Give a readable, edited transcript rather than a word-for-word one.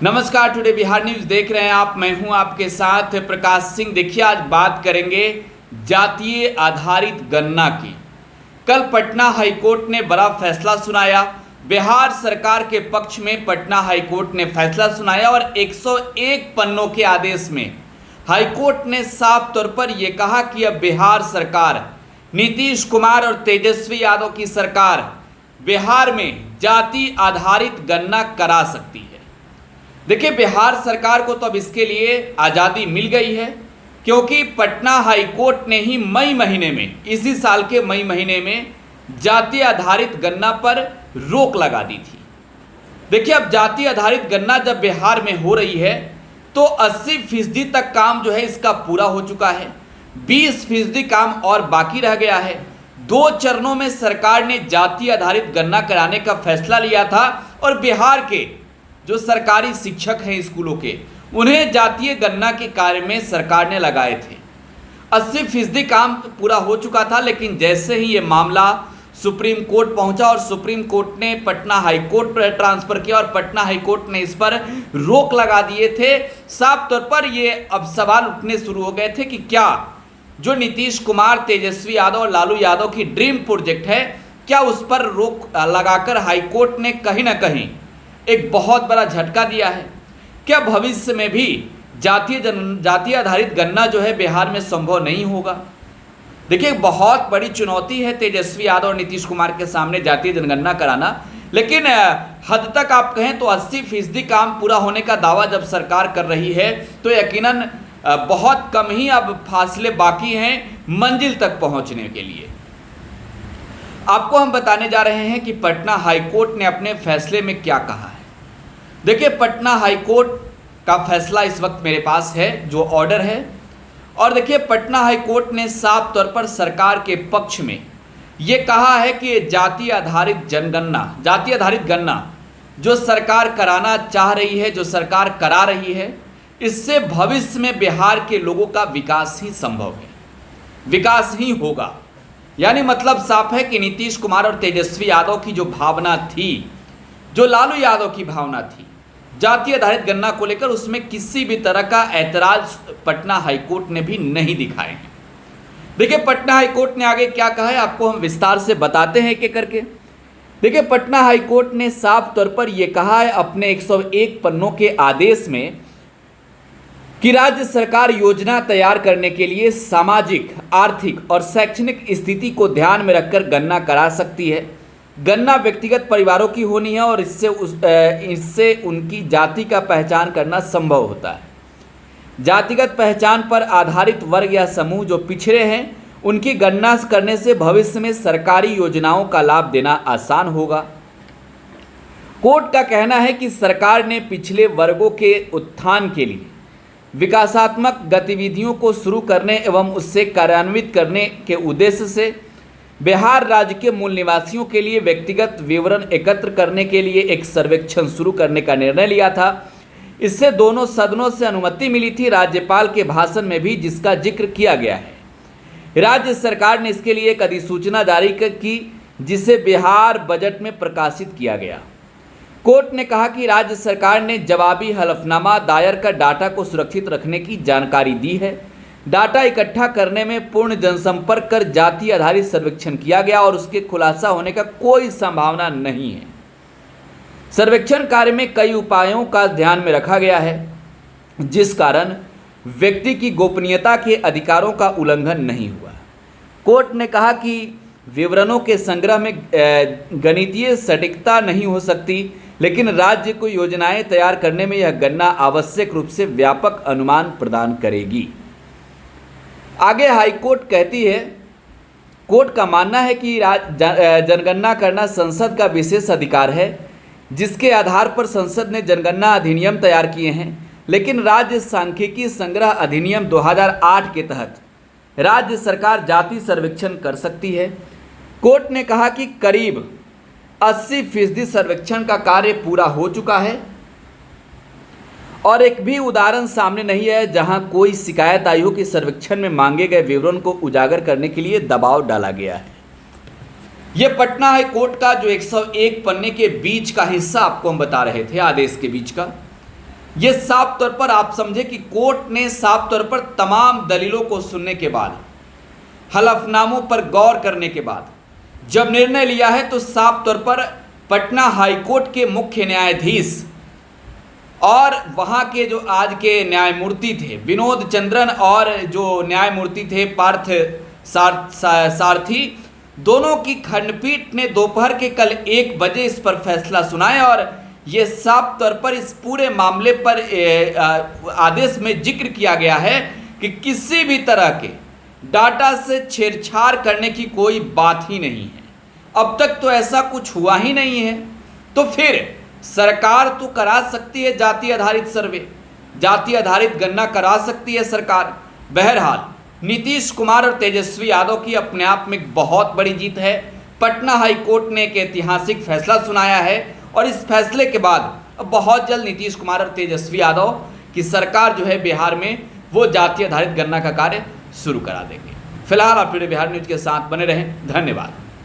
नमस्कार, today Bihar news देख रहे हैं आप। मैं हूं आपके साथ प्रकाश सिंह। देखिए, आज बात करेंगे जातीय आधारित गणना की। कल पटना हाईकोर्ट ने बड़ा फैसला सुनाया। बिहार सरकार के पक्ष में पटना हाईकोर्ट ने फैसला सुनाया और 101 पन्नों के आदेश में हाईकोर्ट ने साफ तौर पर यह कहा कि अब बिहार सरकार, नीतीश कुमार और तेजस्वी यादव की सरकार बिहार में जाति आधारित गणना करा सकती है। देखिए, बिहार सरकार को तो अब इसके लिए आज़ादी मिल गई है, क्योंकि पटना हाईकोर्ट ने ही मई महीने में, इसी साल के मई महीने में जाति आधारित गणना पर रोक लगा दी थी। देखिए, अब जाति आधारित गणना जब बिहार में हो रही है तो 80% तक काम जो है इसका पूरा हो चुका है। 20% काम और बाकी रह गया है। 2 चरणों में सरकार ने जाति आधारित गणना कराने का फैसला लिया था और बिहार के जो सरकारी शिक्षक हैं स्कूलों के, उन्हें जातीय गणना के कार्य में सरकार ने लगाए थे। 80% काम पूरा हो चुका था, लेकिन जैसे ही ये मामला सुप्रीम कोर्ट पहुंचा और सुप्रीम कोर्ट ने पटना हाई कोर्ट पर ट्रांसफर किया और पटना हाई कोर्ट ने इस पर रोक लगा दिए थे। साफ तौर पर ये अब सवाल उठने शुरू हो गए थे कि क्या जो नीतीश कुमार, तेजस्वी यादव और लालू यादव की ड्रीम प्रोजेक्ट है, क्या उस पर रोक लगाकर हाई कोर्ट ने कहीं ना कहीं एक बहुत बड़ा झटका दिया है। क्या भविष्य में भी जातीय आधारित गणना जो है बिहार में संभव नहीं होगा? देखिए, बहुत बड़ी चुनौती है तेजस्वी यादव और नीतीश कुमार के सामने जातीय जनगणना कराना, लेकिन हद तक आप कहें तो 80% काम पूरा होने का दावा जब सरकार कर रही है तो यकीनन बहुत कम ही अब फासले बाकी हैं मंजिल तक पहुंचने के लिए। आपको हम बताने जा रहे हैं कि पटना हाईकोर्ट ने अपने फैसले में क्या कहा है। देखिए, पटना हाईकोर्ट का फैसला इस वक्त मेरे पास है, जो ऑर्डर है। और देखिए, पटना हाईकोर्ट ने साफ तौर पर सरकार के पक्ष में ये कहा है कि जाति आधारित गणना जो सरकार कराना चाह रही है, जो सरकार करा रही है, इससे भविष्य में बिहार के लोगों का विकास ही संभव है, विकास ही होगा। यानी मतलब साफ है कि नीतीश कुमार और तेजस्वी यादव की जो भावना थी, जो लालू यादव की भावना थी जातीय आधारित गणना को लेकर, उसमें किसी भी तरह का ऐतराज पटना हाईकोर्ट ने भी नहीं दिखाए हैं। देखिए, पटना हाईकोर्ट ने आगे क्या कहा है आपको हम विस्तार से बताते हैं एक एक करके। देखिए, पटना हाईकोर्ट ने साफ तौर पर यह कहा है अपने 101 पन्नों के आदेश में कि राज्य सरकार योजना तैयार करने के लिए सामाजिक, आर्थिक और शैक्षणिक स्थिति को ध्यान में रखकर गणना करा सकती है। गणना व्यक्तिगत परिवारों की होनी है और इससे उनकी जाति का पहचान करना संभव होता है। जातिगत पहचान पर आधारित वर्ग या समूह जो पिछड़े हैं, उनकी गणना करने से भविष्य में सरकारी योजनाओं का लाभ देना आसान होगा। कोर्ट का कहना है कि सरकार ने पिछले वर्गों के उत्थान के लिए विकासात्मक गतिविधियों को शुरू करने एवं उससे कार्यान्वित करने के उद्देश्य से बिहार राज्य के मूल निवासियों के लिए व्यक्तिगत विवरण एकत्र करने के लिए एक सर्वेक्षण शुरू करने का निर्णय लिया था। इससे दोनों सदनों से अनुमति मिली थी, राज्यपाल के भाषण में भी जिसका जिक्र किया गया है। राज्य सरकार ने इसके लिए एक अधिसूचना जारी की, जिसे बिहार बजट में प्रकाशित किया गया। कोर्ट ने कहा कि राज्य सरकार ने जवाबी हलफनामा दायर कर डाटा को सुरक्षित रखने की जानकारी दी है। डाटा इकट्ठा करने में पूर्ण जनसंपर्क कर जाति आधारित सर्वेक्षण किया गया और उसके खुलासा होने का कोई संभावना नहीं है। सर्वेक्षण कार्य में कई उपायों का ध्यान में रखा गया है, जिस कारण व्यक्ति की गोपनीयता के अधिकारों का उल्लंघन नहीं हुआ। कोर्ट ने कहा कि विवरणों के संग्रह में गणितीय सटीकता नहीं हो सकती, लेकिन राज्य को योजनाएं तैयार करने में यह गणना आवश्यक रूप से व्यापक अनुमान प्रदान करेगी। आगे हाईकोर्ट कहती है, कोर्ट का मानना है कि जनगणना करना संसद का विशेष अधिकार है, जिसके आधार पर संसद ने जनगणना अधिनियम तैयार किए हैं। लेकिन राज्य सांख्यिकी संग्रह अधिनियम 2008 के तहत राज्य सरकार जाति सर्वेक्षण कर सकती है। कोर्ट ने कहा कि करीब 80% सर्वेक्षण का कार्य पूरा हो चुका है और एक भी उदाहरण सामने नहीं है जहां कोई शिकायत आई हो कि सर्वेक्षण में मांगे गए विवरण को उजागर करने के लिए दबाव डाला गया है। यह पटना हाई कोर्ट का जो 101 पन्ने के बीच का हिस्सा आपको हम बता रहे थे, आदेश के बीच का, ये साफ तौर पर आप समझे कि कोर्ट ने साफ तौर पर तमाम दलीलों को सुनने के बाद, हलफनामों पर गौर करने के बाद जब निर्णय लिया है, तो साफ तौर पर पटना हाईकोर्ट के मुख्य न्यायाधीश और वहाँ के जो आज के न्यायमूर्ति थे विनोद चंद्रन और जो न्यायमूर्ति थे पार्थ सारथी, दोनों की खंडपीठ ने दोपहर के कल 1 बजे इस पर फैसला सुनाया और ये साफ तौर पर इस पूरे मामले पर आदेश में जिक्र किया गया है कि किसी भी तरह के डाटा से छेड़छाड़ करने की कोई बात ही नहीं है। अब तक तो ऐसा कुछ हुआ ही नहीं है, तो फिर सरकार तो करा सकती है जाति आधारित सर्वे, जाति आधारित गणना करा सकती है सरकार। बहरहाल नीतीश कुमार और तेजस्वी यादव की अपने आप में एक बहुत बड़ी जीत है। पटना हाई कोर्ट ने एक ऐतिहासिक फैसला सुनाया है और इस फैसले के बाद अब बहुत जल्द नीतीश कुमार और तेजस्वी यादव की सरकार जो है बिहार में वो जाति आधारित गणना का कार्य शुरू करा देंगे। फिलहाल आप पूरे बिहार न्यूज के साथ बने रहें। धन्यवाद।